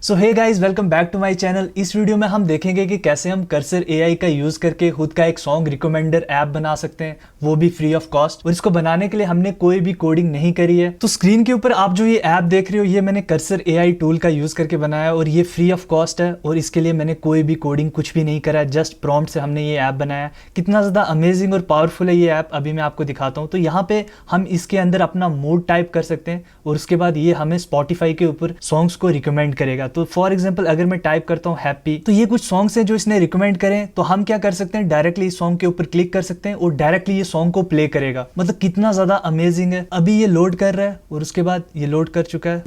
So hey guys, welcome back to my channel. इस video में हम देखेंगे कि कैसे हम कर्सर एआई का यूज करके खुद का एक सॉन्ग रिकमेंडर ऐप बना सकते हैं, वो भी फ्री ऑफ कॉस्ट। और इसको बनाने के लिए हमने कोई भी कोडिंग नहीं करी है। तो स्क्रीन के ऊपर आप जो ये ऐप देख रहे हो, ये मैंने कर्सर एआई टूल का यूज करके बनाया और ये फ्री ऑफ कॉस्ट है। और इसके लिए मैंने कोई भी कोडिंग कुछ भी नहीं करा है, जस्ट प्रॉम्प्ट से हमने ये ऐप बनाया। कितना ज्यादा अमेजिंग और पावरफुल है ये ऐप, अभी मैं आपको दिखाता हूँ। तो यहाँ पे हम इसके अंदर अपना मूड टाइप कर सकते हैं और उसके बाद ये हमें स्पॉटिफाई के ऊपर सॉन्ग्स को रिकमेंड करेगा। तो फॉर एग्जाम्पल अगर मैं टाइप करता हूँ हैप्पी, तो ये कुछ सॉन्ग्स हैं जो इसने रिकमेंड करें। तो हम क्या कर सकते हैं, डायरेक्टली इस सॉन्ग के ऊपर क्लिक कर सकते हैं और डायरेक्टली ये सॉन्ग को प्ले करेगा। मतलब कितना ज्यादा अमेजिंग है। अभी ये लोड कर रहा है और उसके बाद ये लोड कर चुका है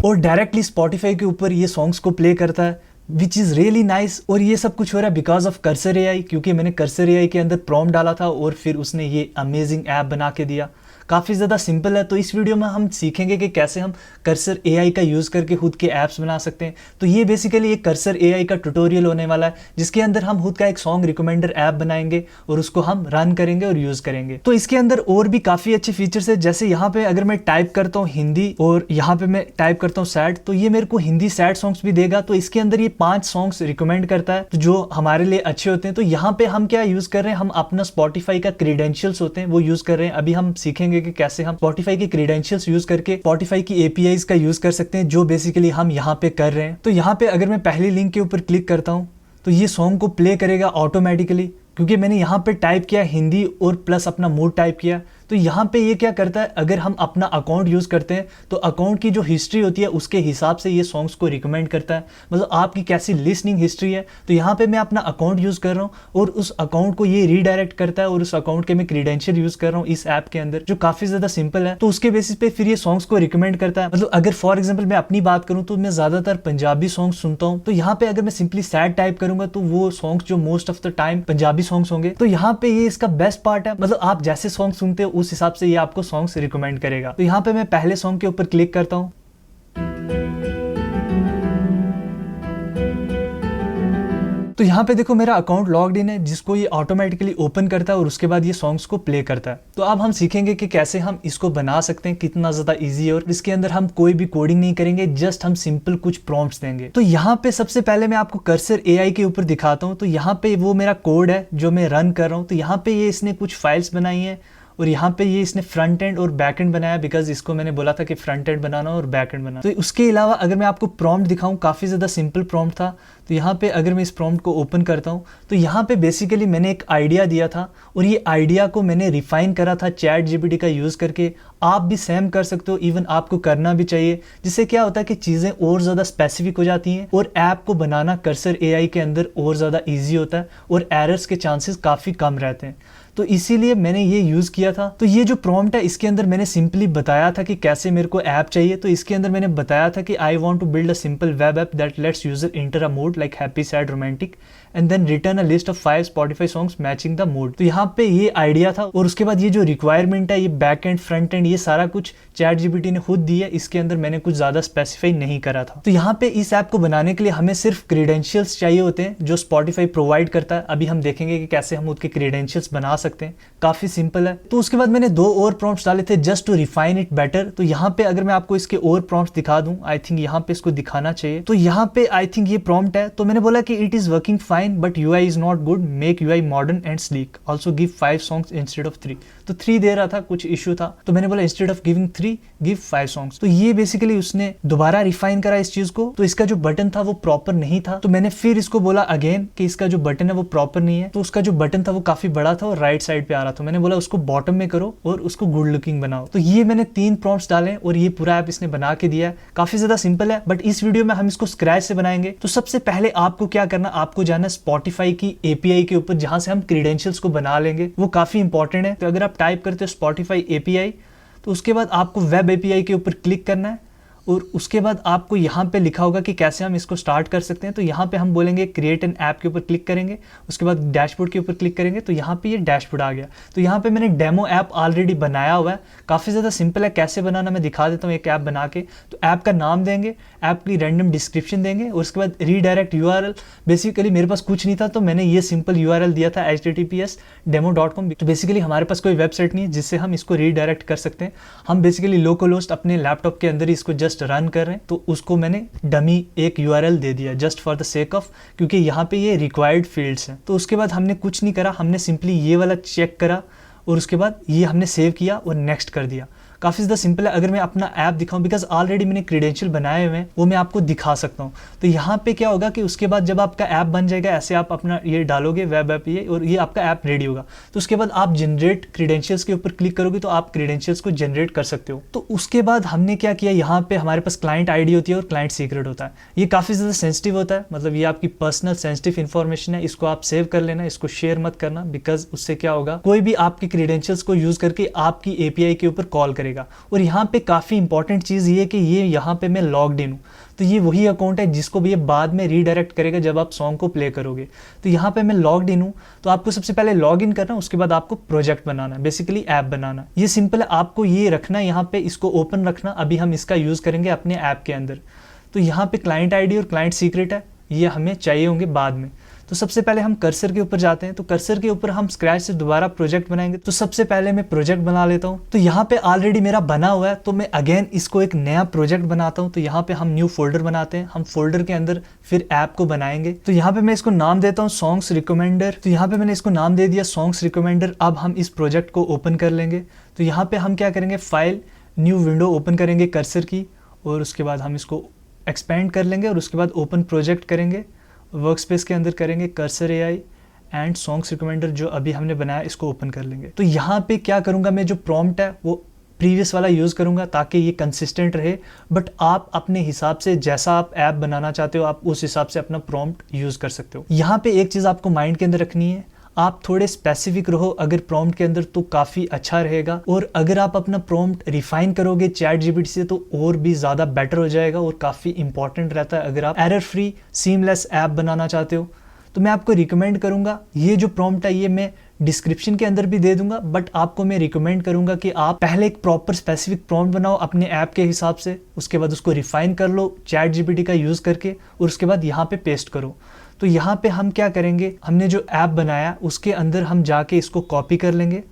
और डायरेक्टली स्पॉटिफाई के ऊपर ये सॉन्ग्स को प्ले करता है, विच इज़ रियली नाइस। और ये सब कुछ हो रहा है बिकॉज ऑफ कर्सर एआई, क्योंकि मैंने कर्सर एआई के अंदर प्रॉम्प्ट डाला था और फिर उसने ये अमेजिंग ऐप बना के दिया। काफ़ी ज़्यादा सिंपल है। तो इस वीडियो में हम सीखेंगे कि कैसे हम कर्सर एआई का यूज़ करके खुद के ऐप्स बना सकते हैं। तो ये बेसिकली एक कर्सर एआई का ट्यूटोरियल होने वाला है, जिसके अंदर हम खुद का एक सॉन्ग रिकमेंडर ऐप बनाएंगे और उसको हम रन करेंगे और यूज़ करेंगे। तो इसके अंदर और भी काफ़ी अच्छे फीचर्स है। जैसे यहाँ पे अगर मैं टाइप करता हूँ हिंदी और यहाँ पे मैं टाइप करता हूँ सैड, तो ये मेरे को हिंदी सैड सॉन्ग्स भी देगा। तो इसके अंदर ये 5 सॉन्ग्स रिकमेंड करता है, तो जो हमारे लिए अच्छे होते हैं। तो यहाँ पे हम क्या यूज़ कर रहे हैं, हम अपना स्पॉटिफाई का क्रीडेंशियल्स होते हैं वो यूज़ कर रहे हैं। अभी हम सीखेंगे कि कैसे हम स्पॉटिफाई के क्रीडेंशियल्स यूज करके स्पॉटिफाई की एपीआईज का यूज कर सकते हैं, जो बेसिकली हम यहाँ पे कर रहे हैं। तो यहाँ पे अगर मैं पहली लिंक के ऊपर क्लिक करता हूँ तो ये सॉन्ग को प्ले करेगा ऑटोमेटिकली, क्योंकि मैंने यहाँ पे टाइप किया हिंदी और प्लस अपना मूड टाइप किया। तो यहाँ पे ये क्या करता है, अगर हम अपना अकाउंट यूज़ करते हैं तो अकाउंट की जो हिस्ट्री होती है उसके हिसाब से ये सॉन्ग्स को रिकमेंड करता है। मतलब आपकी कैसी लिसनिंग हिस्ट्री है। तो यहाँ पे मैं अपना अकाउंट यूज़ कर रहा हूँ और उस अकाउंट को ये रीडायरेक्ट करता है और उस अकाउंट के मैं क्रीडेंशियल यूज़ कर रहा हूँ इस ऐप के अंदर, जो काफ़ी ज़्यादा सिंपल है। तो उसके बेसिस पे फिर ये सॉन्ग्स को रिकमेंड करता है। मतलब अगर फॉर एग्जाम्पल मैं अपनी बात करूँ तो मैं ज़्यादातर पंजाबी सॉन्ग सुनता हूँ। तो यहाँ पे अगर मैं सिंपली सैड टाइप करूंगा तो वो सॉन्ग्स जो most of the time Punjabi songs होंगे। तो यहाँ पे ये इसका बेस्ट पार्ट है, मतलब आप जैसे सॉन्ग सुनते हो उस हिसाब से ये आपको सॉन्ग्स रिकमेंड करेगा। तो यहाँ पे मैं पहले सॉन्ग के ऊपर क्लिक करता हूँ तो यहाँ पे देखो मेरा अकाउंट लॉग्ड इन है, जिसको ये ऑटोमेटिकली ओपन करता है और उसके बाद ये सॉन्ग्स को प्ले करता है। तो अब हम सीखेंगे कि कैसे हम इसको बना सकते हैं, कितना ज्यादा इजी है। और इसके अंदर हम कोई भी कोडिंग नहीं करेंगे, जस्ट हम सिंपल कुछ प्रॉम्प्ट्स देंगे। तो यहाँ पे सबसे पहले मैं आपको कर्सर एआई के ऊपर दिखाता हूँ। तो यहाँ पे वो मेरा कोड है जो मैं रन कर रहा हूँ। तो यहाँ पे ये इसने कुछ फाइल्स बनाई है और यहाँ पे ये इसने फ्रंट एंड और बैक एंड बनाया, बिकॉज इसको मैंने बोला था कि फ्रंट एंड बनाना और बैक एंड बनाना। तो उसके अलावा अगर मैं आपको प्रॉम्प्ट दिखाऊं, काफ़ी ज़्यादा सिंपल प्रॉम्प्ट था। तो यहाँ पे अगर मैं इस प्रॉम्प्ट को ओपन करता हूँ तो यहाँ पे बेसिकली मैंने एक आइडिया दिया था और ये आइडिया को मैंने रिफाइन करा था चैट जीपीटी का यूज़ करके। आप भी सेम कर सकते हो, इवन आपको करना भी चाहिए, जिससे क्या होता है कि चीज़ें और ज़्यादा स्पेसिफिक हो जाती हैं और ऐप को बनाना कर्सर एआई के अंदर और ज़्यादा ईजी होता है और एरर्स के चांसेस काफ़ी कम रहते हैं। तो इसीलिए मैंने ये यूज़ किया था। तो ये जो प्रॉम्प्ट है इसके अंदर मैंने सिंपली बताया था कि कैसे मेरे को ऐप चाहिए। तो इसके अंदर मैंने बताया था कि I want to build a simple web app that lets user enter a mood like happy sad romantic and then return a list of 5 Spotify songs matching the mood. तो यहाँ पे ये आइडिया था और उसके बाद ये जो रिक्वायरमेंट है, ये बैक एंड फ्रंट एंड, ये सारा कुछ चैट जीपीटी ने खुद दी है। इसके अंदर मैंने कुछ ज्यादा स्पेसिफाई नहीं करा था। तो यहाँ पे इस ऐप को बनाने के लिए हमें सिर्फ क्रीडेंशियल्स चाहिए होते हैं जो स्पॉटिफाई प्रोवाइड करता है। अभी हम देखेंगे कि कैसे हम उसके क्रीडेंशियल्स बना सकते हैं, काफी सिंपल है। तो उसके बाद मैंने 2 और प्रॉम्प्ट्स डाले थे just to refine it better. तो यहाँ पे अगर मैं आपको इसके और प्रॉम्प्ट्स दिखा दूं, आई थिंक यहाँ पे इसको दिखाना चाहिए। तो यहाँ पे आई थिंक ये प्रॉम्प्ट है। तो मैंने बोला कि it is working fine but UI is not good, make UI modern and sleek, also give 5 songs instead of 3। तो 3 दे रहा था, कुछ इशू था। तो मैंने बोला instead of giving 3 give 5 songs. तो ये बेसिकली उसने दोबारा रिफाइन करा इस चीज को। तो इसका जो बटन था वो प्रॉपर नहीं था। तो मैंने फिर इसको बोला अगेन कि इसका जो बटन है वो प्रॉपर नहीं है। तो उसका जो बटन था वो काफी बड़ा था और राइट साइड पे आ रहा था। मैंने बोला उसको बॉटम में करो और उसको गुड लुकिंग बनाओ। तो ये मैंने 3 प्रॉम्प्ट्स डाले और ये पूरा ऐप इसने बना के दिया है। काफी ज्यादा सिंपल है, बट इस वीडियो में हम इसको स्क्रैच से बनाएंगे। तो सबसे पहले आपको क्या करना, आपको जाना स्पॉटिफाई की एपीआई के ऊपर, जहां से हम क्रीडेंशियल्स को बना लेंगे। वो काफी इंपॉर्टेंट है। तो अगर आप टाइप करते हो स्पॉटिफाई एपीआई, तो उसके बाद आपको वेब एपीआई के ऊपर क्लिक करना है और उसके बाद आपको यहाँ पे लिखा होगा कि कैसे हम इसको स्टार्ट कर सकते हैं। तो यहाँ पे हम बोलेंगे क्रिएट एन ऐप के ऊपर क्लिक करेंगे, उसके बाद डैशबोर्ड के ऊपर क्लिक करेंगे। तो यहाँ पे ये डैशबोर्ड आ गया। तो यहाँ पे मैंने डेमो ऐप ऑलरेडी बनाया हुआ है, काफ़ी ज़्यादा सिंपल है। कैसे बनाना मैं दिखा देता हूँ एक ऐप बना के। तो ऐप का नाम देंगे, ऐप की रैंडम डिस्क्रिप्शन देंगे और उसके बाद रीडायरेक्ट यूआरएल। बेसिकली मेरे पास कुछ नहीं था तो मैंने ये सिंपल यूआरएल दिया था https://demo.com। तो बेसिकली हमारे पास कोई वेबसाइट नहीं है जिससे हम इसको रीडायरेक्ट कर सकते हैं। हम बेसिकली लोकल होस्ट अपने लैपटॉप के अंदर ही इसको जस्ट जस्ट रन कर रहे हैं, तो उसको मैंने डमी एक URL दे दिया just for the sake of, क्योंकि यहाँ पे ये रिक्वायर्ड फील्ड्स हैं। तो उसके बाद हमने कुछ नहीं करा, हमने सिंपली ये वाला चेक करा और उसके बाद ये हमने सेव किया और नेक्स्ट कर दिया। काफ़ी ज़्यादा सिंपल है। अगर मैं अपना ऐप दिखाऊं, बिकॉज ऑलरेडी मैंने क्रीडेंशियल बनाए हुए हैं, वो मैं आपको दिखा सकता हूँ। तो यहाँ पे क्या होगा कि उसके बाद जब आपका ऐप बन जाएगा, ऐसे आप अपना ये डालोगे वेब ऐप ये, और ये आपका ऐप रेडी होगा। तो उसके बाद आप जनरेट क्रीडेंशियल्स के ऊपर क्लिक करोगे तो आप क्रीडेंशियल्स को जनरेट कर सकते हो। तो उसके बाद हमने क्या किया, यहाँ पे हमारे पास क्लाइंट आईडी होती है और क्लाइंट सीक्रेट होता है। ये काफ़ी ज़्यादा सेंसिटिव होता है, मतलब ये आपकी पर्सनल सेंसिटिव इन्फॉर्मेशन है, इसको आप सेव कर लेना, इसको शेयर मत करना, बिकॉज उससे क्या होगा, कोई भी आपके क्रीडेंशियल्स को यूज करके आपकी API के ऊपर कॉल करेगा। और यहाँ पे काफ़ी इंपॉर्टेंट चीज़ ये है कि ये यहाँ पे मैं लॉग्ड इन हूँ, तो ये वही अकाउंट है जिसको ये बाद में रीडायरेक्ट करेगा जब आप सॉन्ग को प्ले करोगे। तो यहाँ पे मैं लॉग्ड इन हूँ, तो आपको सबसे पहले लॉग इन करना, उसके बाद आपको प्रोजेक्ट बनाना, बेसिकली ऐप बनाना। ये सिंपल है, आपको ये रखना, यहाँ पे इसको ओपन रखना। अभी हम इसका यूज़ करेंगे अपने ऐप के अंदर। तो यहाँ पे क्लाइंट आईडी और क्लाइंट सीक्रेट है, ये हमें चाहिए होंगे बाद में। तो सबसे पहले हम कर्सर के ऊपर जाते हैं। तो कर्सर के ऊपर हम स्क्रैच से दोबारा प्रोजेक्ट बनाएंगे। तो सबसे पहले मैं प्रोजेक्ट बना लेता हूँ। तो यहाँ पे ऑलरेडी मेरा बना हुआ है, तो मैं अगेन इसको एक नया प्रोजेक्ट बनाता हूँ। तो यहाँ पे हम न्यू फोल्डर बनाते हैं, हम फोल्डर के अंदर फिर ऐप को बनाएंगे। तो यहाँ पे मैं इसको नाम देता हूँ सॉन्ग्स रिकमेंडर। तो यहाँ पे मैंने इसको नाम दे दिया सॉन्ग्स रिकमेंडर। अब हम इस प्रोजेक्ट को ओपन कर लेंगे। तो यहाँ पे हम क्या करेंगे, फाइल न्यू विंडो ओपन करेंगे कर्सर की, और उसके बाद हम इसको एक्सपेंड कर लेंगे और उसके बाद ओपन प्रोजेक्ट करेंगे। वर्क स्पेस के अंदर करेंगे cursor AI and songs recommender, जो अभी हमने बनाया इसको ओपन कर लेंगे। तो यहाँ पे क्या करूँगा, मैं जो प्रॉम्प्ट है वो प्रीवियस वाला यूज़ करूँगा ताकि ये कंसिस्टेंट रहे। बट आप अपने हिसाब से जैसा आप ऐप बनाना चाहते हो, आप उस हिसाब से अपना प्रॉम्प्ट यूज़ कर सकते हो। यहाँ पे एक चीज़ आपको माइंड के अंदर रखनी है, आप थोड़े स्पेसिफिक रहो अगर प्रॉम्प्ट के अंदर, तो काफ़ी अच्छा रहेगा। और अगर आप अपना प्रॉम्प्ट रिफाइन करोगे ChatGPT से तो और भी ज़्यादा बेटर हो जाएगा और काफ़ी इंपॉर्टेंट रहता है अगर आप एरर फ्री सीमलेस ऐप बनाना चाहते हो। तो मैं आपको रिकमेंड करूँगा, ये जो प्रॉम्प्ट है ये मैं डिस्क्रिप्शन के अंदर भी दे दूंगा, बट आपको मैं रिकमेंड करूंगा कि आप पहले एक प्रॉपर स्पेसिफिक प्रॉम्प्ट बनाओ अपने ऐप के हिसाब से, उसके बाद उसको रिफाइन कर लो ChatGPT का यूज़ करके, और उसके बाद यहाँ पे पेस्ट करो। तो यहाँ पे हम क्या करेंगे, हमने जो ऐप बनाया उसके अंदर हम जाके इसको कॉपी कर लेंगे।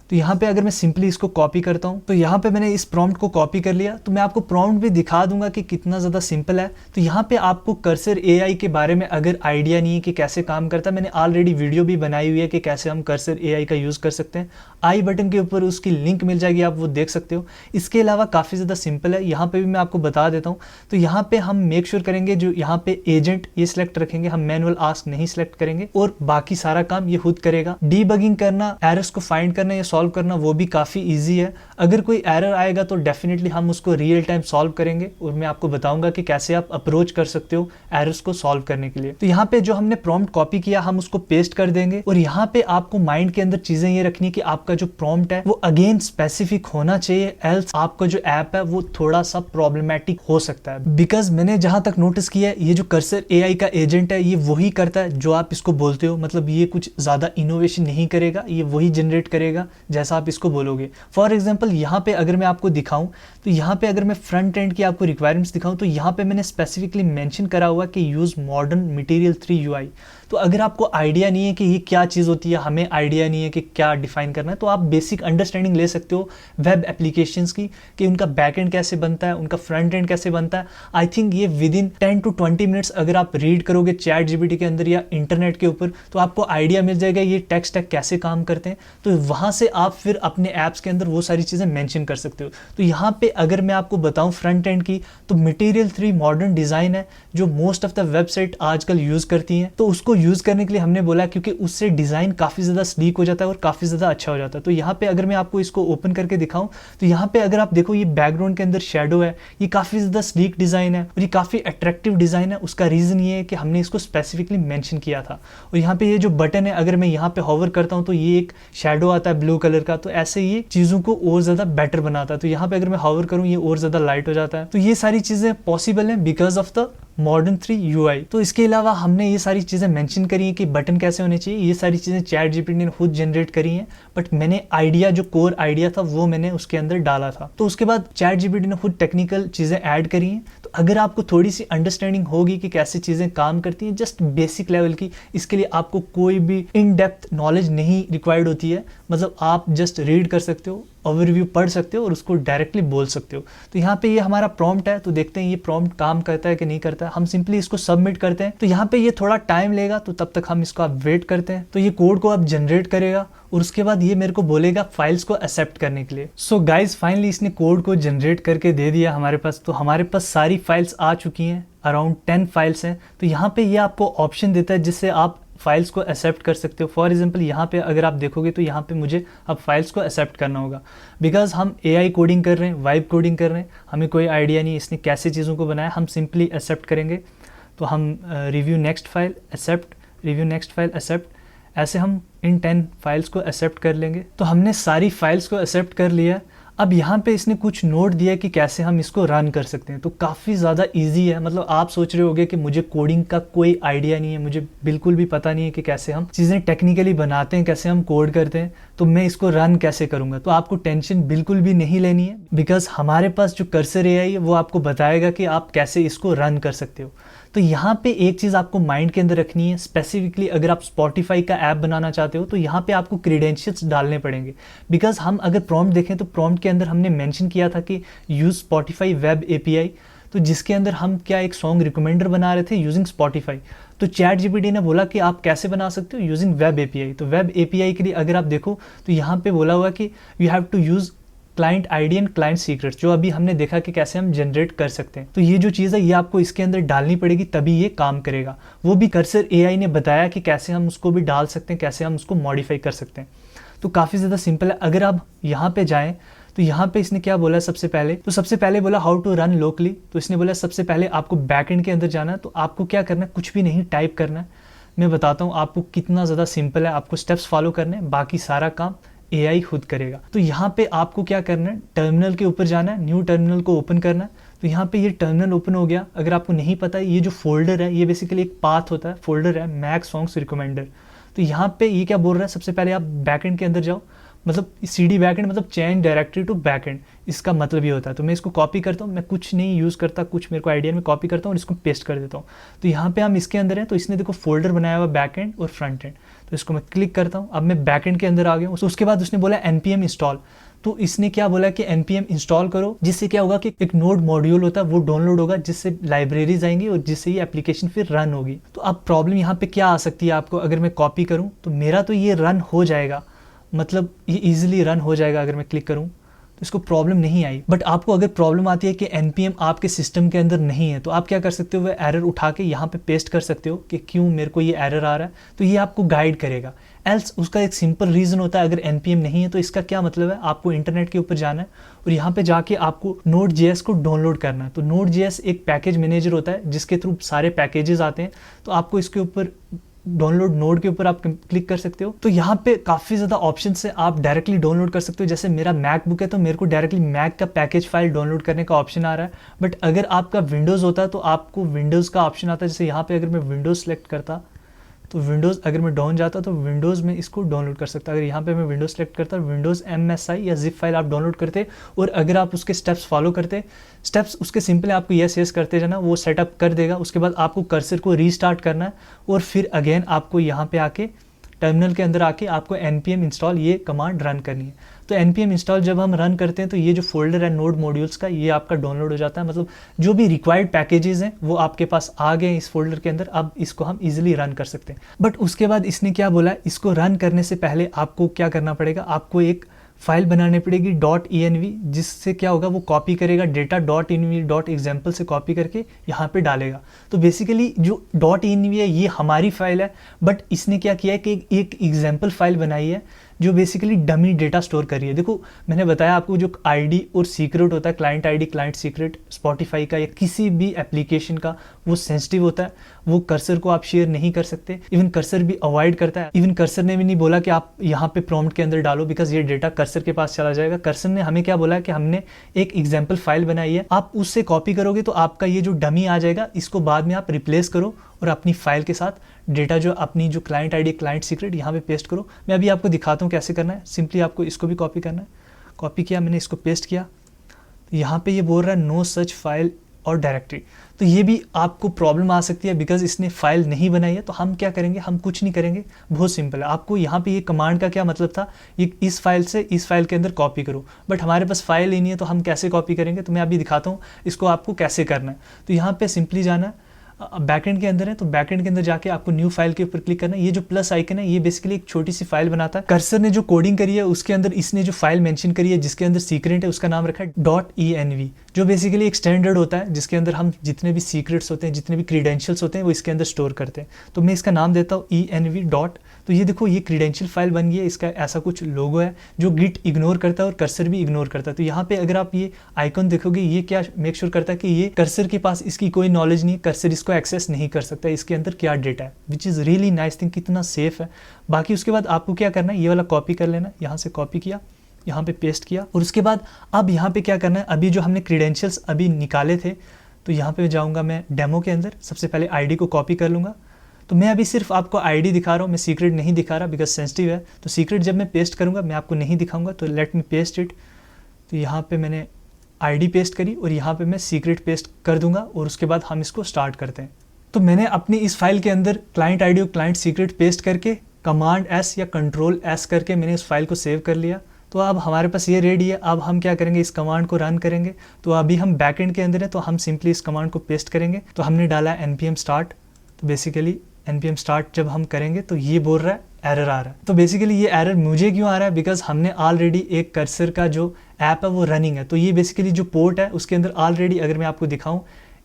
तो यहाँ पे अगर मैं सिंपली इसको कॉपी करता हूँ, तो यहाँ पे मैंने इस प्रॉम्प्ट को कॉपी कर लिया। तो मैं आपको प्रॉम्प्ट भी दिखा दूंगा कि कितना ज़्यादा सिंपल है। तो यहाँ पे आपको कर्सर AI के बारे में अगर आइडिया नहीं है कि कैसे काम करता है, मैंने ऑलरेडी वीडियो भी बनाई हुई है कि कैसे हम कर्सर AI का यूज़ कर सकते हैं। आई बटन के ऊपर उसकी लिंक मिल जाएगी, आप वो देख सकते हो। इसके अलावा काफ़ी ज़्यादा सिंपल है, यहाँ पे भी मैं आपको बता देता हूँ। तो यहाँ पे हम मेक श्योर करेंगे जो यहाँ पे एजेंट ये सिलेक्ट रखेंगे, हम मैनुअल आस्क नहीं सिलेक्ट करेंगे, और बाकी सारा काम ये खुद करेगा। डीबगिंग करना, एरर्स को फाइंड करना या सॉल्व करना, वो भी काफ़ी ईजी है। अगर कोई एरर आएगा तो डेफिनेटली हम उसको रियल टाइम सॉल्व करेंगे, और मैं आपको बताऊंगा कि कैसे आप अप्रोच कर सकते हो एरर्स को सॉल्व करने के लिए। तो यहाँ पे जो हमने प्रॉम्प्ट कॉपी किया हम उसको पेस्ट कर देंगे, और यहाँ पे आपको माइंड के अंदर चीजें ये रखनी कि आपका जो प्रॉम्प्ट है वो अगेन स्पेसिफिक होना चाहिए, एल्स आपका जो ऐप है वो थोड़ा सा प्रॉब्लमेटिक हो सकता है। बिकॉज मैंने जहां तक नोटिस किया है, ये जो कर्सर AI का एजेंट है ये वही करता है जो आप इसको बोलते हो, मतलब ये कुछ ज्यादा इनोवेशन नहीं करेगा, ये वही जनरेट करेगा जैसा आप इसको बोलोगे। फॉर एग्जाम्पल यहाँ पे अगर मैं आपको दिखाऊं, तो यहाँ पे अगर मैं फ्रंट एंड की आपको रिक्वायरमेंट्स दिखाऊं, तो यहाँ पे मैंने स्पेसिफिकली मेंशन करा हुआ कि यूज मॉडर्न मटेरियल 3 UI। तो अगर आपको आइडिया नहीं है कि ये क्या चीज़ होती है, हमें आइडिया नहीं है कि क्या डिफाइन करना है, तो आप बेसिक अंडरस्टैंडिंग ले सकते हो वेब एप्लीकेशंस की, कि उनका बैक एंड कैसे बनता है, उनका फ्रंट एंड कैसे बनता है। आई थिंक ये विद इन 10 to 20 मिनट्स अगर आप रीड करोगे ChatGPT के अंदर या इंटरनेट के ऊपर, तो आपको आइडिया मिल जाएगा ये टेक स्टैक कैसे काम करते हैं। तो वहाँ से आप फिर अपने ऐप्स के अंदर वो सारी चीज़ें मेंशन कर सकते हो। तो यहाँ पे अगर मैं आपको बताऊँ फ्रंट एंड की, तो मटेरियल 3 मॉडर्न डिज़ाइन है जो मोस्ट ऑफ द वेबसाइट आजकल यूज़ करती हैं। तो उसको यूज़ करने के लिए हमने बोला क्योंकि उससे डिज़ाइन काफ़ी ज़्यादा स्लीक हो जाता है और काफ़ी ज़्यादा अच्छा हो जाता है। तो यहाँ पे अगर मैं आपको इसको ओपन करके दिखाऊं, तो यहाँ पे अगर आप देखो ये बैकग्राउंड के अंदर शेडो है, ये काफ़ी ज़्यादा स्लीक डिज़ाइन है और ये काफ़ी अट्रैक्टिव डिज़ाइन है। उसका रीज़न ये है कि हमने इसको स्पेसिफिकली मेंशन किया था। और यहाँ पे ये जो बटन है, अगर मैं यहाँ पे होवर करता हूँ तो ये एक शेडो आता है ब्लू कलर का, तो ऐसे ये चीज़ों को और ज़्यादा बेटर बनाता है। तो यहाँ पे अगर मैं होवर करूँ ये और ज़्यादा लाइट हो जाता है। तो ये सारी चीज़ें पॉसिबल हैं because of the modern 3 UI। तो इसके अलावा हमने ये सारी चीज़ें मेंशन करी हैं कि बटन कैसे होने चाहिए, ये सारी चीज़ें ChatGPT ने खुद जनरेट करी हैं, बट मैंने आइडिया जो कोर आइडिया था वो मैंने उसके अंदर डाला था। तो उसके बाद ChatGPT ने खुद टेक्निकल चीज़ें ऐड करी हैं। तो अगर आपको थोड़ी सी अंडरस्टैंडिंग होगी कि कैसे चीज़ें काम करती हैं, जस्ट बेसिक लेवल की, इसके लिए आपको कोई भी इन डेप्थ नॉलेज नहीं रिक्वायर्ड होती है, मतलब आप जस्ट रीड कर सकते हो ओवरव्यू पढ़ सकते हो और उसको डायरेक्टली बोल सकते हो। तो यहाँ पे ये हमारा प्रॉम्प्ट है, तो देखते हैं ये प्रॉम्प्ट काम करता है कि नहीं करता है। हम सिंपली इसको सबमिट करते हैं, तो यहाँ पे ये थोड़ा टाइम लेगा, तो तब तक हम इसको आप वेट करते हैं। तो ये कोड को अब जनरेट करेगा और उसके बाद ये मेरे को बोलेगा फाइल्स को एक्सेप्ट करने के लिए। सो गाइज फाइनली इसने कोड को जनरेट करके दे दिया हमारे पास। तो हमारे पास सारी फाइल्स आ चुकी हैं, अराउंड 10 फाइल्स हैं। तो यहाँ पे ये आपको ऑप्शन देता है जिससे आप फाइल्स को एक्सेप्ट कर सकते हो। फॉर एग्जांपल यहाँ पे अगर आप देखोगे तो यहाँ पे मुझे अब फाइल्स को एक्सेप्ट करना होगा, बिकॉज हम एआई कोडिंग कर रहे हैं, वाइब कोडिंग कर रहे हैं, हमें कोई आइडिया नहीं इसने कैसे चीज़ों को बनाया, हम सिंपली एक्सेप्ट करेंगे। तो हम review next file accept, review next file accept, ऐसे हम इन 10 फाइल्स को एक्सेप्ट कर लेंगे। तो हमने सारी फाइल्स को एक्सेप्ट कर लिया। अब यहाँ पे इसने कुछ नोट दिया कि कैसे हम इसको रन कर सकते हैं। तो काफ़ी ज़्यादा इजी है। मतलब आप सोच रहे होगे कि मुझे कोडिंग का कोई आइडिया नहीं है, मुझे बिल्कुल भी पता नहीं है कि कैसे हम चीज़ें टेक्निकली बनाते हैं, कैसे हम कोड करते हैं, तो मैं इसको रन कैसे करूँगा। तो आपको टेंशन बिल्कुल भी नहीं लेनी है, बिकॉज हमारे पास जो कर्सर एआई है वो आपको बताएगा कि आप कैसे इसको रन कर सकते हो। तो यहाँ पे एक चीज़ आपको माइंड के अंदर रखनी है, स्पेसिफिकली अगर आप स्पॉटिफाई का ऐप बनाना चाहते हो तो यहाँ पे आपको क्रीडेंशियल्स डालने पड़ेंगे। बिकॉज हम अगर प्रॉम्प्ट देखें तो प्रॉम्प्ट के अंदर हमने मेंशन किया था कि यूज़ स्पॉटिफाई वेब एपीआई, तो जिसके अंदर हम क्या एक सॉन्ग रिकमेंडर बना रहे थे यूजिंग स्पॉटिफाई। तो चैट जीपीटी ने बोला कि आप कैसे बना सकते हो यूजिंग वेब एपीआई। तो वेब एपीआई के लिए अगर आप देखो तो यहाँ पे बोला हुआ कि you have to use client ID and client secrets, जो अभी हमने देखा कि कैसे हम जनरेट कर सकते हैं। तो ये जो चीज़ है ये आपको इसके अंदर डालनी पड़ेगी, तभी ये काम करेगा। वो भी कर्सर एआई ने बताया कि कैसे हम उसको भी डाल सकते हैं, कैसे हम उसको मॉडिफाई कर सकते हैं। तो काफ़ी ज़्यादा सिंपल है। अगर आप यहाँ पे जाएं तो यहाँ पे इसने क्या बोला सबसे पहले, तो सबसे पहले बोला हाउ टू रन लोकली। तो इसने बोला सबसे पहले आपको बैकएंड के अंदर जाना है। तो आपको क्या करना है, कुछ भी नहीं टाइप करना है। मैं बताता हूँ आपको कितना ज़्यादा सिंपल है, आपको स्टेप्स फॉलो करने हैं, बाकी सारा काम एआई खुद करेगा। तो यहाँ पे आपको क्या करना है, टर्मिनल के ऊपर जाना है, न्यू टर्मिनल को ओपन करना है। तो यहाँ पे ये टर्मिनल ओपन हो गया। अगर आपको नहीं पता है, ये जो फोल्डर है ये बेसिकली एक पाथ होता है, फोल्डर है मैक सॉन्ग्स रिकमेंडर। तो यहाँ पे ये क्या बोल रहा है, सबसे पहले आप बैकएंड के अंदर जाओ, मतलब CD बैकएंड मतलब चेंज डायरेक्टरी टू बैकएंड, इसका मतलब ये होता है। तो मैं इसको कॉपी करता हूँ, मैं कुछ नहीं यूज़ करता, कुछ मेरे को आइडिया में कॉपी करता हूँ और इसको पेस्ट कर देता हूँ। तो यहाँ पे हम इसके अंदर हैं, तो इसने देखो फोल्डर बनाया हुआ बैकएंड और फ्रंट एंड। तो इसको मैं क्लिक करता हूँ, अब मैं बैकएंड के अंदर आ गया हूँ। उसके बाद उसने बोला npm इंस्टॉल। तो इसने क्या बोला कि npm इंस्टॉल करो, जिससे क्या होगा कि एक नोड मॉड्यूल होता है वो डाउनलोड होगा, जिससे लाइब्रेरीज आएंगी और जिससे ये एप्लीकेशन फिर रन होगी। तो अब प्रॉब्लम यहाँ पे क्या आ सकती है आपको, अगर मैं कॉपी करूँ तो मेरा तो ये रन हो जाएगा, मतलब ये इजीली रन हो जाएगा अगर मैं क्लिक करूँ, तो इसको प्रॉब्लम नहीं आई। बट आपको अगर प्रॉब्लम आती है कि npm आपके सिस्टम के अंदर नहीं है, तो आप क्या कर सकते हो, वो एरर उठा के यहाँ पे पेस्ट कर सकते हो कि क्यों मेरे को ये एरर आ रहा है। तो ये आपको गाइड करेगा। एल्स उसका एक सिंपल रीज़न होता है, अगर npm नहीं है तो इसका क्या मतलब है, आपको इंटरनेट के ऊपर जाना है और यहाँ पे जाके आपको Node.js को डाउनलोड करना है। तो Node.js एक पैकेज मैनेजर होता है जिसके थ्रू सारे पैकेजेस आते हैं। तो आपको इसके ऊपर डाउनलोड नोड के ऊपर आप क्लिक कर सकते हो। तो यहाँ पे काफ़ी ज़्यादा ऑप्शन से आप डायरेक्टली डाउनलोड कर सकते हो। जैसे मेरा मैकबुक है तो मेरे को डायरेक्टली मैक का पैकेज फाइल डाउनलोड करने का ऑप्शन आ रहा है। बट अगर आपका विंडोज़ होता है तो आपको विंडोज़ का ऑप्शन आता है। जैसे यहाँ पे अगर मैं विंडोज़ सेलेक्ट करता तो विंडोज़, अगर मैं डाउन जाता तो विंडोज़ में इसको डाउनलोड कर सकता। अगर यहाँ पे मैं विंडोज़ सेलेक्ट करता, विंडोज़ MSI या जिप फाइल आप डाउनलोड करते और अगर आप उसके स्टेप्स फॉलो करते, स्टेप्स उसके सिंपल आपको यस करते जाना, वो सेटअप कर देगा। उसके बाद आपको कर्सर को रीस्टार्ट करना है और फिर अगेन आपको यहाँ पे आके टर्मिनल के अंदर आके आपको npm इंस्टॉल ये कमांड रन करनी है। तो npm इंस्टॉल जब हम रन करते हैं तो ये जो फोल्डर है नोड मॉड्यूल्स का, ये आपका डाउनलोड हो जाता है। मतलब जो भी रिक्वायर्ड पैकेजेस हैं वो आपके पास आ गए हैं इस फोल्डर के अंदर। अब इसको हम इजीली रन कर सकते हैं। बट उसके बाद इसने क्या बोला, इसको रन करने से पहले आपको क्या करना पड़ेगा, आपको एक फाइल बनानी पड़ेगी .env, जिससे क्या होगा वो कॉपी करेगा डेटा .env.example से कॉपी करके यहाँ पे डालेगा। तो बेसिकली जो .env है ये हमारी फाइल है, बट इसने क्या किया है कि एक एग्जाम्पल फाइल बनाई है जो बेसिकली डमी डेटा स्टोर कर रही है। देखो मैंने बताया आपको जो आईडी और सीक्रेट होता है, client ID client secret Spotify का या किसी भी एप्लीकेशन का, वो सेंसिटिव होता है, वो कर्सर को आप शेयर नहीं कर सकते। इवन कर्सर भी अवॉइड करता है। इवन कर्सर ने भी नहीं बोला कि आप यहाँ पे प्रॉम्प्ट के अंदर डालो, बिकॉज ये डेटा कर्सर के पास चला जाएगा। कर्सर ने हमें क्या बोला कि हमने एक एग्जाम्पल फाइल बनाई है, आप उससे कॉपी करोगे तो आपका ये जो डमी आ जाएगा, इसको बाद में आप रिप्लेस करो और अपनी फाइल के साथ डेटा जो अपनी जो क्लाइंट आईडी क्लाइंट सीक्रेट यहाँ पे पेस्ट करो। मैं अभी आपको दिखाता हूँ कैसे करना है। सिंपली आपको इसको भी कॉपी करना है। कॉपी किया मैंने, इसको पेस्ट किया। तो यहाँ पे ये बोल रहा है नो सच फाइल और डायरेक्टरी। तो ये भी आपको प्रॉब्लम आ सकती है बिकॉज इसने फाइल नहीं बनाई है। तो हम क्या करेंगे, हम कुछ नहीं करेंगे, बहुत सिंपल है। आपको यहाँ पे ये कमांड का क्या मतलब था, ये इस फाइल से इस फाइल के अंदर कॉपी करो, बट हमारे पास फाइल ही नहीं है तो हम कैसे कॉपी करेंगे। तो मैं अभी दिखाता हूँ इसको आपको कैसे करना है। तो यहाँ पे सिंपली जाना है, बैकएंड के अंदर है तो बैकएंड के अंदर जाके आपको न्यू फाइल के ऊपर क्लिक करना है। ये जो प्लस आइकन है ये बेसिकली एक छोटी सी फाइल बनाता है। कर्सर ने जो कोडिंग करी है उसके अंदर इसने जो फाइल मेंशन करी है जिसके अंदर सीक्रेट है उसका नाम रखा है .env, जो बेसिकली एक स्टैंडर्ड होता है जिसके अंदर हम जितने भी सीक्रेट्स होते हैं, जितने भी क्रीडेंशियल्स होते हैं वो इसके अंदर स्टोर करते हैं। तो मैं इसका नाम देता हूँ env. तो ये देखो ये क्रीडेंशियल फाइल बन गई है, इसका ऐसा कुछ लोगो है जो गिट इग्नोर करता है और कर्सर भी इग्नोर करता है। तो यहाँ पे अगर आप ये आइकन देखोगे ये क्या मेक श्योर करता है कि ये कर्सर के पास इसकी कोई नॉलेज नहीं है, कर्सर इसको एक्सेस नहीं कर सकता इसके अंदर क्या डेटा है, which is really nice thing, कितना सेफ है। बाकी उसके बाद आपको क्या करना है, ये वाला कॉपी कर लेना, यहाँ से कॉपी किया, यहाँ पे पेस्ट किया और उसके बाद अब यहाँ पे क्या करना है, अभी जो हमने क्रीडेंशियल्स अभी निकाले थे तो यहाँ पे जाऊँगा मैं डेमो के अंदर, सबसे पहले आईडी को कॉपी कर लूँगा। तो मैं अभी सिर्फ आपको आईडी दिखा रहा हूँ, मैं सीक्रेट नहीं दिखा रहा बिकॉज सेंसिटिव है। तो सीक्रेट जब मैं पेस्ट करूँगा मैं आपको नहीं दिखाऊंगा, तो लेट मी पेस्ट इट। तो यहाँ पे मैंने आईडी पेस्ट करी और यहाँ पे मैं सीक्रेट पेस्ट कर दूंगा और उसके बाद हम इसको स्टार्ट करते हैं। तो मैंने अपनी इस फाइल के अंदर क्लाइंट आईडी और क्लाइंट सीक्रेट पेस्ट करके कमांड एस या कंट्रोल एस करके मैंने इस फाइल को सेव कर लिया। तो अब हमारे पास ये रेडी है। अब हम क्या करेंगे, इस कमांड को रन करेंगे। तो अभी हम बैकएंड के अंदर है तो हम सिंपली इस कमांड को पेस्ट करेंगे। तो हमने डाला है npm start। तो बेसिकली npm start जब हम करेंगे तो ये बोल रहा है एरर आ रहा है। तो बेसिकली ये एरर मुझे क्यों आ रहा है, बिकॉज हमने ऑलरेडी एक कर्सर का जो ऐप है वो रनिंग है। तो ये बेसिकली जो पोर्ट है उसके अंदर ऑलरेडी अगर मैं आपको दिखाऊं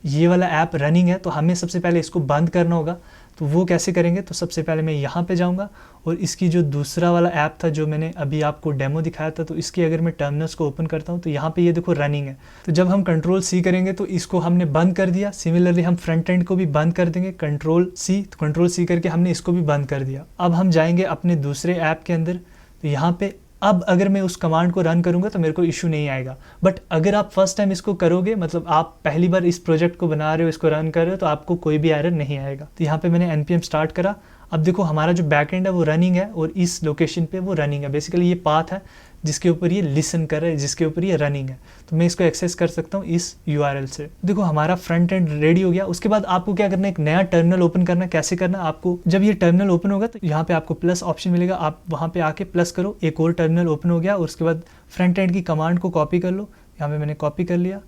ये वाला ऐप रनिंग है। तो हमें सबसे पहले इसको बंद करना होगा। तो वो कैसे करेंगे, तो सबसे पहले मैं यहाँ पे जाऊँगा और इसकी जो दूसरा वाला ऐप था जो मैंने अभी आपको डेमो दिखाया था, तो इसकी अगर मैं टर्मिनल्स को ओपन करता हूँ तो यहाँ पे ये देखो रनिंग है। तो जब हम कंट्रोल सी करेंगे तो इसको हमने बंद कर दिया। सिमिलरली हम फ्रंट एंड को भी बंद कर देंगे, कंट्रोल सी। तो कंट्रोल सी करके हमने इसको भी बंद कर दिया। अब हम जाएंगे अपने दूसरे ऐप के अंदर। तो यहाँ पे अब अगर मैं उस कमांड को रन करूंगा तो मेरे को इशू नहीं आएगा। बट अगर आप फर्स्ट टाइम इसको करोगे, मतलब आप पहली बार इस प्रोजेक्ट को बना रहे हो, इसको रन कर रहे हो, तो आपको कोई भी एरर नहीं आएगा। तो यहाँ पे मैंने npm स्टार्ट करा। अब देखो हमारा जो बैकएंड है वो रनिंग है और इस लोकेशन पे वो रनिंग है। बेसिकली ये पाथ है जिसके ऊपर ये लिसन कर रहा है, जिसके ऊपर ये रनिंग है। तो मैं इसको एक्सेस कर सकता हूँ इस URL से। देखो हमारा फ्रंट एंड रेडी हो गया। उसके बाद आपको क्या करना है, एक नया टर्मिनल ओपन करना है। कैसे करना है, आपको जब ये टर्मिनल ओपन होगा तो यहाँ पे आपको प्लस ऑप्शन मिलेगा, आप वहाँ पे आके प्लस करो, एक और टर्मिनल ओपन हो गया। और उसके बाद फ्रंट एंड की कमांड को कॉपी कर लो। यहाँ पे मैंने कॉपी कर लिया,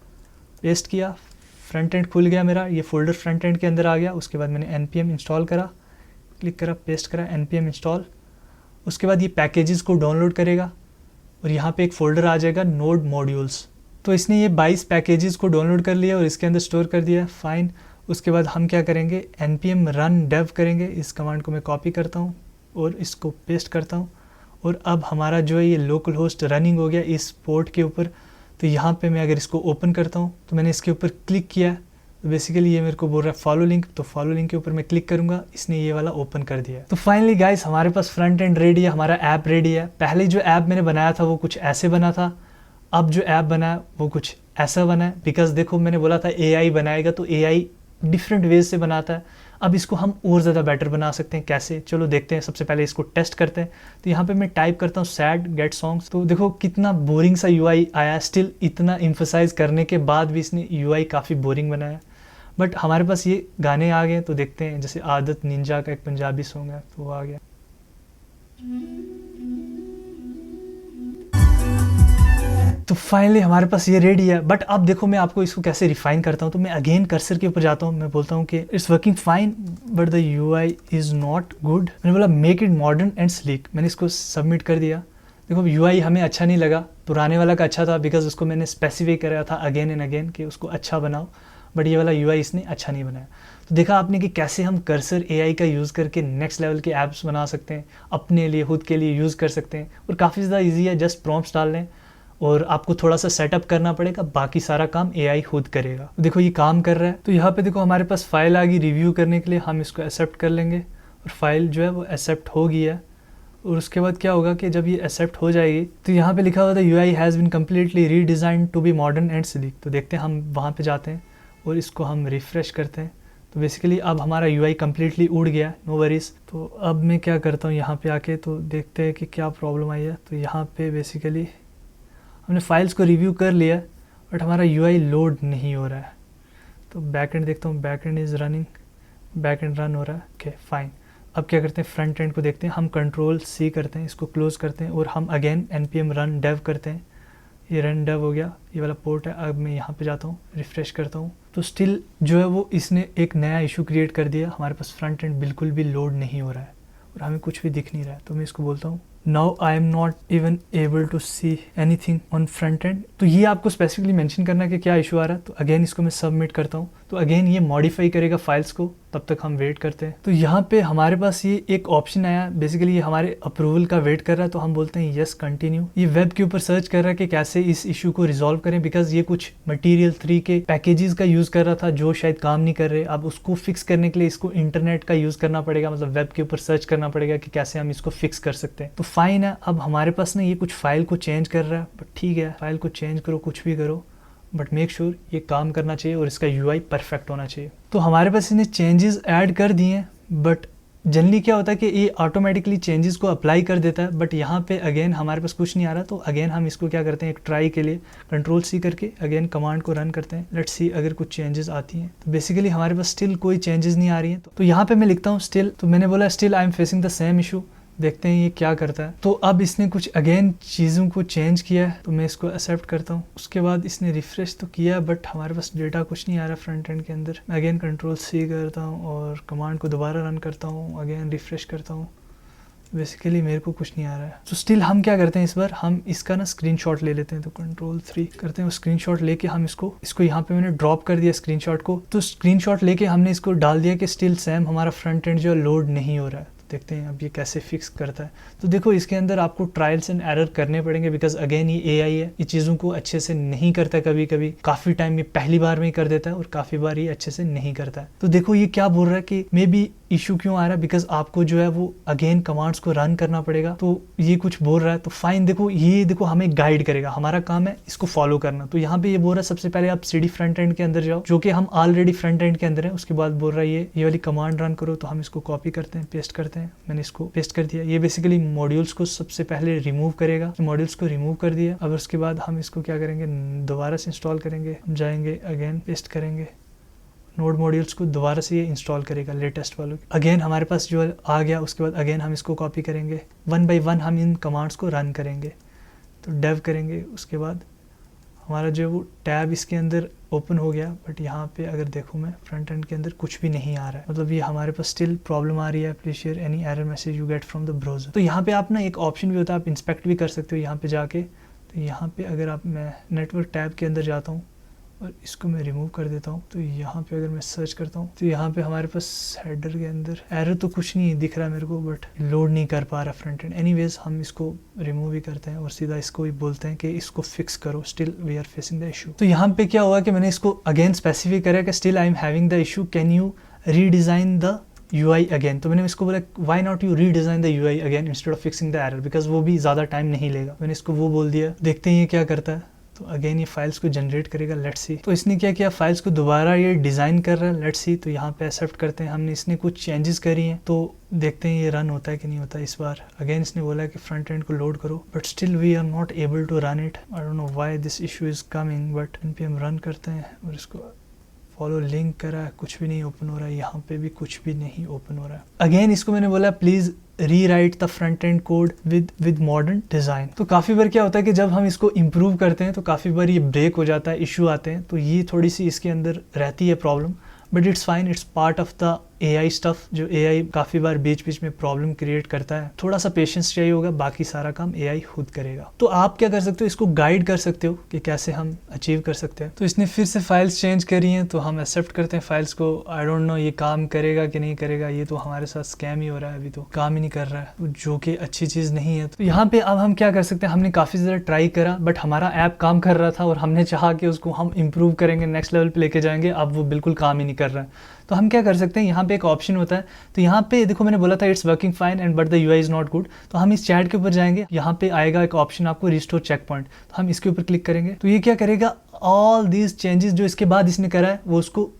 पेस्ट किया, फ्रंट एंड खुल गया मेरा, ये फोल्डर फ्रंट एंड के अंदर आ गया। उसके बाद मैंने npm इंस्टॉल करा, क्लिक करा, पेस्ट करा, npm इंस्टॉल। उसके बाद ये पैकेजेस को डाउनलोड करेगा और यहाँ पे एक फोल्डर आ जाएगा नोड मॉड्यूल्स। तो इसने ये 22 पैकेजेस को डाउनलोड कर लिया और इसके अंदर स्टोर कर दिया, फाइन। उसके बाद हम क्या करेंगे, npm run dev करेंगे। इस कमांड को मैं कॉपी करता हूँ और इसको पेस्ट करता हूँ। और अब हमारा जो है ये लोकल होस्ट रनिंग हो गया इस पोर्ट के ऊपर। तो यहाँ पे मैं अगर इसको ओपन करता हूँ तो मैंने इसके ऊपर क्लिक किया, तो बेसिकली ये मेरे को बोल रहा है फॉलो लिंक। तो फॉलो लिंक के ऊपर मैं क्लिक करूंगा, इसने ये वाला ओपन कर दिया है। तो फाइनली गाइस हमारे पास फ्रंट एंड रेडी है, हमारा ऐप रेडी है। पहले जो ऐप मैंने बनाया था वो कुछ ऐसे बना था, अब जो ऐप बना है वो कुछ ऐसा बना है। बिकॉज देखो मैंने बोला था AI बनाएगा, तो AI डिफरेंट वेज से बनाता है। अब इसको हम और ज़्यादा बेटर बना सकते हैं। कैसे, चलो देखते हैं। सबसे पहले इसको टेस्ट करते हैं। तो यहाँ पे मैं टाइप करता हूँ सैड गेट सॉन्ग्स। तो देखो कितना बोरिंग सा UI आया। स्टिल इतना इम्फोसाइज करने के बाद भी इसने UI काफ़ी बोरिंग बनाया। बट हमारे पास ये गाने आ गए, तो देखते हैं। जैसे आदत निंजा का एक पंजाबी सॉन्ग है तो वो आ गया। तो फाइनली हमारे पास ये रेडी है। बट अब देखो मैं आपको इसको कैसे रिफाइन करता हूँ। तो मैं अगेन कर्सर के ऊपर जाता हूँ, मैं बोलता हूँ कि it's working fine but the UI is not good. मैंने बोला make it modern and sleek. मैंने इसको सबमिट कर दिया। देखो UI हमें अच्छा नहीं लगा, पुराने वाला का अच्छा था बिकॉज उसको मैंने स्पेसिफाई करा था अगेन एंड अगेन कि उसको अच्छा बनाओ। बट ये वाला UI इसने अच्छा नहीं बनाया। तो देखा आपने कि कैसे हम कर्सर AI का यूज़ करके नेक्स्ट लेवल के ऐप्स बना सकते हैं, अपने लिए खुद के लिए यूज़ कर सकते हैं। और काफ़ी ज़्यादा ईजी है, जस्ट प्रॉम्प्ट्स डाल लें और आपको थोड़ा सा सेटअप करना पड़ेगा, बाकी सारा काम AI खुद करेगा। देखो ये काम कर रहा है। तो यहाँ पे देखो हमारे पास फाइल आ गई रिव्यू करने के लिए, हम इसको एक्सेप्ट कर लेंगे और फाइल जो है वो एक्सेप्ट हो गई है। और उसके बाद क्या होगा कि जब ये एक्सेप्ट हो जाएगी तो यहाँ पे लिखा हुआ था UI has been completely redesign to be modern and sleek. तो देखते हैं, हम वहाँ पे जाते हैं और इसको हम रिफ़्रेश करते हैं। तो बेसिकली अब हमारा UI कम्प्लीटली उड़ गया, नो वरीज़। तो अब मैं क्या करता हूँ, यहाँ पे आके तो देखते हैं कि क्या प्रॉब्लम आई है। तो यहाँ पे बेसिकली हमने फाइल्स को रिव्यू कर लिया बट हमारा UI लोड नहीं हो रहा है। तो बैक एंड देखता हूँ, back and is running, back and run हो रहा है, ओके फाइन। अब क्या करते हैं, फ्रंट एंड को देखते हैं, हम कंट्रोल सी करते हैं, इसको क्लोज करते हैं और हम अगेन npm रन डेव करते हैं। ये रन डेव हो गया, ये वाला पोर्ट है। अब मैं यहाँ पे जाता हूँ, रिफ्रेश करता हूँ, तो स्टिल जो है वो इसने एक नया इशू क्रिएट कर दिया, हमारे पास फ्रंट एंड बिल्कुल भी लोड नहीं हो रहा है और हमें कुछ भी दिख नहीं रहा है। तो मैं इसको बोलता हूँ now I am not even able to see anything on front end. तो ये आपको स्पेसिफिकली मेंशन करना है कि क्या इशू आ रहा है। तो अगेन इसको मैं सबमिट करता हूँ, तो अगेन ये मॉडिफाई करेगा फाइल्स को, तब तक हम वेट करते हैं। तो यहाँ पे हमारे पास ये एक ऑप्शन आया, बेसिकली ये हमारे अप्रूवल का वेट कर रहा है, तो हम बोलते हैं यस कंटिन्यू। ये वेब के ऊपर सर्च कर रहा है कि कैसे इस इशू को रिजॉल्व करें, बिकॉज ये कुछ मटेरियल 3 के पैकेजेस का यूज कर रहा था जो शायद काम नहीं कर रहे। अब उसको फिक्स करने के लिए इसको इंटरनेट का यूज करना पड़ेगा, मतलब वेब के ऊपर सर्च करना पड़ेगा कि कैसे हम इसको फिक्स कर सकते हैं। तो फाइन है, अब हमारे पास ना ये कुछ फाइल को चेंज कर रहा है, बट ठीक है, फाइल को चेंज करो, कुछ भी करो, बट मेक श्योर ये काम करना चाहिए और इसका UI परफेक्ट होना चाहिए। तो हमारे पास इसने चेंजेस ऐड कर दिए हैं, बट जनरली क्या होता है कि ये ऑटोमेटिकली चेंजेस को अप्लाई कर देता है, बट यहाँ पे अगेन हमारे पास कुछ नहीं आ रहा। तो अगेन हम इसको क्या करते हैं, एक ट्राई के लिए कंट्रोल C करके अगेन कमांड को रन करते हैं। लेट्स सी अगर कुछ चेंजेस आती हैं। तो बेसिकली हमारे पास स्टिल कोई चेंजेस नहीं आ रही हैं। तो यहाँ पे मैं लिखता हूँ स्टिल, तो मैंने बोला still I am facing the same issue, देखते हैं ये क्या करता है। तो अब इसने कुछ अगेन चीज़ों को चेंज किया है, तो मैं इसको एक्सेप्ट करता हूँ। उसके बाद इसने रिफ्रेश तो किया, बट हमारे पास डेटा कुछ नहीं आ रहा फ्रंट एंड के अंदर। मैं अगेन कंट्रोल C करता हूँ और कमांड को दोबारा रन करता हूँ, अगेन रिफ्रेश करता हूँ। बेसिकली मेरे को कुछ नहीं आ रहा है। तो स्टिल हम क्या करते हैं, इस बार हम इसका ना स्क्रीनशॉट ले लेते हैं। तो कंट्रोल 3 करते हैं, स्क्रीनशॉट लेके हम इसको यहाँ पे मैंने ड्रॉप कर दिया स्क्रीनशॉट को। तो स्क्रीनशॉट लेके हमने इसको डाल दिया कि स्टिल सेम हमारा फ्रंट एंड जो लोड नहीं हो रहा है। देखते हैं अब ये कैसे फिक्स करता है। तो देखो इसके अंदर आपको ट्रायल्स एंड एरर करने पड़ेंगे, बिकॉज अगेन ये AI है, ये चीज़ों को अच्छे से नहीं करता है। कभी कभी काफ़ी टाइम ये पहली बार में ही कर देता है और काफ़ी बार ये अच्छे से नहीं करता है। तो देखो ये क्या बोल रहा है कि मे बी इशू क्यों आ रहा है, बिकॉज आपको जो है वो अगेन कमांड्स को रन करना पड़ेगा। तो ये कुछ बोल रहा है, तो फाइन। देखो ये देखो हमें गाइड करेगा, हमारा काम है इसको फॉलो करना। तो यहाँ पे ये बोल रहा है सबसे पहले आप CD फ्रंट एंड के अंदर जाओ, जो कि हम ऑलरेडी फ्रंट एंड के अंदर है। उसके बाद बोल रहा है ये वाली कमांड रन करो। तो हम इसको कॉपी करते हैं, पेस्ट करते हैं। मैंने इसको पेस्ट कर दिया। ये बेसिकली मॉड्यूल्स को सबसे पहले रिमूव करेगा, तो मॉड्यूल्स को रिमूव कर दिया। अब उसके बाद हम इसको क्या करेंगे, दोबारा से इंस्टॉल करेंगे। हम जाएंगे अगेन पेस्ट करेंगे, नोड मॉड्यूल्स को दोबारा से ये इंस्टॉल करेगा लेटेस्ट वालों। अगेन हमारे पास जो आ गया, उसके बाद अगेन हम इसको कॉपी करेंगे, 1 by 1 हम इन कमांड्स को रन करेंगे। तो डेव करेंगे, उसके बाद हमारा जो वो टैब इसके अंदर ओपन हो गया। बट यहाँ पे अगर देखूँ मैं फ्रंट एंड के अंदर कुछ भी नहीं आ रहा है, मतलब ये हमारे पास स्टिल प्रॉब्लम आ रही है। Please share any error message you get from the browser. तो यहाँ पे आप ना एक ऑप्शन भी होता है, आप इंस्पेक्ट भी कर सकते हो यहाँ पे जाके। तो यहाँ पे अगर आप मैं नेटवर्क टैब के अंदर जाता हूँ और इसको मैं रिमूव कर देता हूँ, तो यहाँ पे अगर मैं सर्च करता हूँ तो यहाँ पे हमारे पास हेडर के अंदर एरर तो कुछ नहीं दिख रहा है मेरे को, बट लोड नहीं कर पा रहा फ्रंट एंड। एनीवेज हम इसको रिमूव ही करते हैं और सीधा इसको ही बोलते हैं कि इसको फिक्स करो, still we are facing the issue. तो यहाँ पे क्या हुआ कि मैंने इसको अगेन स्पेसिफाई करा कि still I am having the issue, can you redesign the UI again. तो मैंने इसको बोला why not you redesign the UI again instead of fixing the error, because वो भी ज़्यादा टाइम नहीं लेगा। मैंने इसको वो बोल दिया, देखते हैं ये क्या करता है। तो अगेन ये फाइल्स को जनरेट करेगा, लेट्स सी। तो इसने क्या किया, फाइल्स को दोबारा ये डिज़ाइन कर रहा है, लेट्स सी। तो यहाँ पे एक्सेप्ट करते हैं, हमने इसने कुछ चेंजेस करी हैं, तो देखते हैं ये रन होता है कि नहीं होता है इस बार। अगेन इसने बोला कि फ्रंट एंड को लोड करो, but still we are not able to run it. I don't know why this issue is coming, but npm run करते हैं और इसको फॉलो लिंक करा है, कुछ भी नहीं ओपन हो रहा है। यहाँ पे भी कुछ भी नहीं ओपन हो रहा है। अगेन इसको मैंने बोला please rewrite the front end code with modern design. तो काफी बार क्या होता है कि जब हम इसको इम्प्रूव करते हैं तो काफी बार ये ब्रेक हो जाता है, इशू आते हैं। तो ये थोड़ी सी इसके अंदर रहती है problem, but it's fine, it's part of the AI stuff. जो AI काफ़ी बार बीच बीच में प्रॉब्लम क्रिएट करता है, थोड़ा सा पेशेंस चाहिए होगा, बाकी सारा काम AI खुद करेगा। तो आप क्या कर सकते हो, इसको गाइड कर सकते हो कि कैसे हम अचीव कर सकते हैं। तो इसने फिर से फाइल्स चेंज करी हैं, तो हम एक्सेप्ट करते हैं फाइल्स को। आई डोंट नो ये काम करेगा कि नहीं करेगा, ये तो हमारे साथ स्कैम ही हो रहा है, अभी तो काम ही नहीं कर रहा है, जो कि अच्छी चीज़ नहीं है। तो यहाँ पे अब हम क्या कर सकते हैं, हमने काफ़ी ज़्यादा ट्राई करा, बट हमारा ऐप काम कर रहा था और हमने चाहा कि उसको हम इम्प्रूव करेंगे, नेक्स्ट लेवल पे लेके जाएंगे, अब वो बिल्कुल काम ही नहीं कर रहा है। तो हम क्या कर सकते हैं, यहाँ पे एक ऑप्शन होता है। तो यहाँ पे देखो मैंने बोला था it's working fine and but the UI is not good. तो हम इस चैट के ऊपर जाएंगे, यहाँ पे आएगा एक ऑप्शन आपको रिस्टोर चेक पॉइंट। तो हम इसके ऊपर क्लिक करेंगे, तो ये क्या करेगा, ऑल दीज चेंजेस जो इसके बाद इसने करा है वो उसको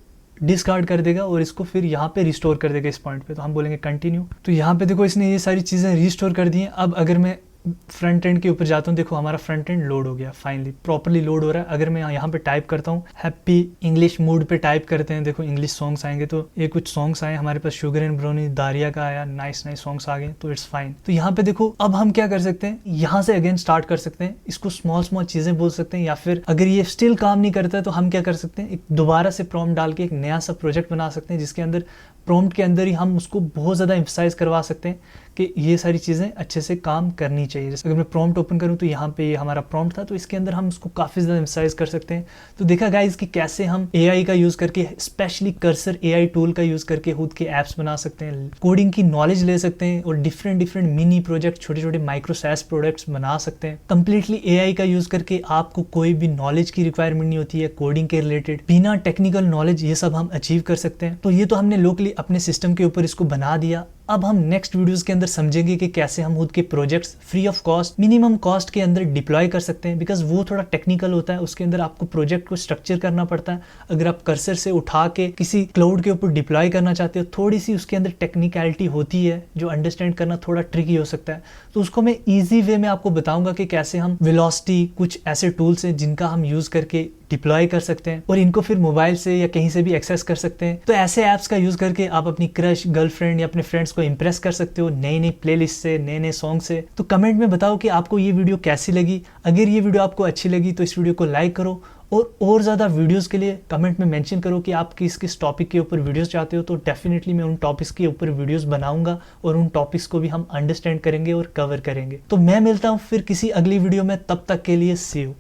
डिस्कार्ड कर देगा और इसको फिर यहाँ पे रिस्टोर कर देगा इस पॉइंट पे। तो हम बोलेंगे कंटिन्यू। तो यहाँ पे देखो इसने ये सारी चीज़ें रिस्टोर कर दी हैं। अब अगर मैं फ्रंट एंड के ऊपर जाता हूँ, देखो हमारा फ्रंट एंड लोड हो गया, फाइनली प्रॉपरली लोड हो रहा है। अगर मैं यहाँ पे टाइप करता हूँ हैप्पी इंग्लिश मूड पे टाइप करते हैं, देखो इंग्लिश सॉन्ग्स आएंगे। तो ये कुछ सॉन्ग्स आए हमारे पास, शुगर एंड ब्राउनी दारिया का आया, नाइस नाइस सॉन्ग्स आ गए, तो इट्स फाइन। तो यहाँ पे देखो अब हम क्या कर सकते हैं, यहाँ से अगेन स्टार्ट कर सकते हैं, इसको स्मॉल स्मॉल चीजें बोल सकते हैं, या फिर अगर ये स्टिल काम नहीं करता है तो हम क्या कर सकते हैं, एक दोबारा से प्रॉम्प्ट डाल के एक नया सा प्रोजेक्ट बना सकते हैं, जिसके अंदर प्रॉम्प्ट के अंदर ही हम उसको बहुत ज़्यादा एम्फसाइज करवा सकते हैं कि ये सारी चीज़ें अच्छे से काम करनी चाहिए। जैसे अगर मैं प्रॉम्प्ट ओपन करूँ तो यहाँ पे ये हमारा प्रॉम्प्ट था, तो इसके अंदर हम उसको काफ़ी ज़्यादा एम्फसाइज कर सकते हैं। तो देखा गाइस कि कैसे हम एआई का यूज़ करके, स्पेशली कर्सर एआई टूल का यूज़ करके खुद के ऐप्स बना सकते हैं, कोडिंग की नॉलेज ले सकते हैं और डिफरेंट डिफरेंट मिनी प्रोजेक्ट, छोटे छोटे माइक्रो सैस प्रोडक्ट्स बना सकते हैं। कंप्लीटली एआई का यूज़ करके आपको कोई भी नॉलेज की रिक्वायरमेंट नहीं होती है कोडिंग के रिलेटेड, बिना टेक्निकल नॉलेज ये सब हम अचीव कर सकते हैं। तो ये तो हमने लोकली अपने सिस्टम के ऊपर इसको बना दिया। अब हम नेक्स्ट वीडियोस के अंदर समझेंगे कि कैसे हम खुद के projects free of cost, minimum cost के अंदर डिप्लॉय कर सकते हैं, बिकॉज वो थोड़ा टेक्निकल होता है, उसके अंदर आपको प्रोजेक्ट को स्ट्रक्चर करना पड़ता है। अगर आप कर्सर से उठा के किसी क्लाउड के ऊपर डिप्लॉय करना चाहते हो, थोड़ी सी उसके अंदर टेक्निकलिटी होती है जो अंडरस्टैंड करना थोड़ा ट्रिकी हो सकता है। तो उसको मैं ईजी वे में आपको बताऊंगा कि कैसे हम वेलोसिटी, कुछ ऐसे टूल्स हैं जिनका हम यूज करके डिप्लॉय कर सकते हैं और इनको फिर मोबाइल से या कहीं से भी एक्सेस कर सकते हैं। तो ऐसे ऐप्स का यूज करके आप अपनी क्रश, गर्लफ्रेंड या अपने फ्रेंड्स को इंप्रेस कर सकते हो नई नई प्लेलिस्ट से, नए नए सॉन्ग से। तो कमेंट में बताओ कि आपको ये वीडियो कैसी लगी। अगर ये वीडियो आपको अच्छी लगी तो इस वीडियो को लाइक करो, और ज़्यादा वीडियोस के लिए कमेंट में मेंशन करो कि आप किस किस टॉपिक के ऊपर वीडियोस चाहते हो। तो डेफिनेटली मैं उन टॉपिक्स के ऊपर वीडियोस बनाऊंगा और उन टॉपिक्स को भी हम अंडरस्टैंड करेंगे और कवर करेंगे। तो मैं मिलता हूँ फिर किसी अगली वीडियो में, तब तक के लिए सी यू।